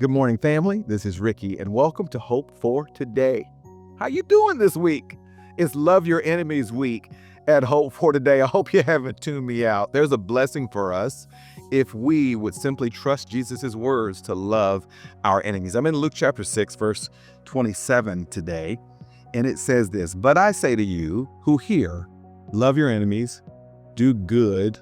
Good morning, family. This is Ricky, and welcome to Hope for Today. How you doing this week? It's Love Your Enemies week at Hope for Today. I hope you haven't tuned me out. There's a blessing for us if we would simply trust Jesus' words to love our enemies. I'm in Luke chapter 6, verse 27 today, and it says this, "But I say to you who hear, love your enemies, do good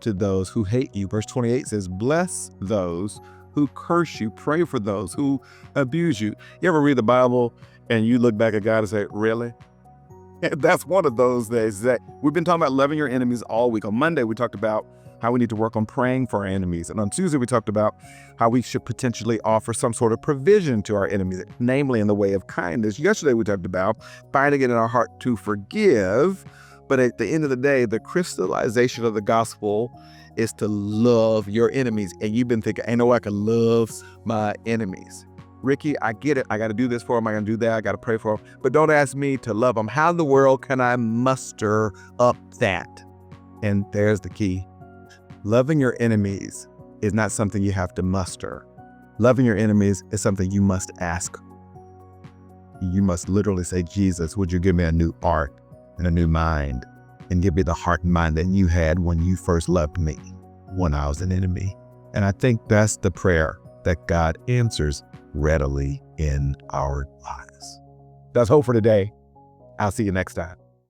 to those who hate you." Verse 28 says, "Bless those who curse you, pray for those who abuse you." You ever read the Bible and you look back at God and say, really? That's one of those days that we've been talking about loving your enemies all week. On Monday, we talked about how we need to work on praying for our enemies. And on Tuesday, we talked about how we should potentially offer some sort of provision to our enemies, namely in the way of kindness. Yesterday, we talked about finding it in our heart to forgive. But at the end of the day, the crystallization of the gospel is to love your enemies. And you've been thinking, ain't no way I can love my enemies. Ricky, I get it. I got to do this for them. I got to do that. I got to pray for them. But don't ask me to love them. How in the world can I muster up that? And there's the key. Loving your enemies is not something you have to muster. Loving your enemies is something you must ask. You must literally say, Jesus, would you give me a new heart and a new mind, and give me the heart and mind that you had when you first loved me, when I was an enemy. And I think that's the prayer that God answers readily in our lives. That's Hope for Today. I'll see you next time.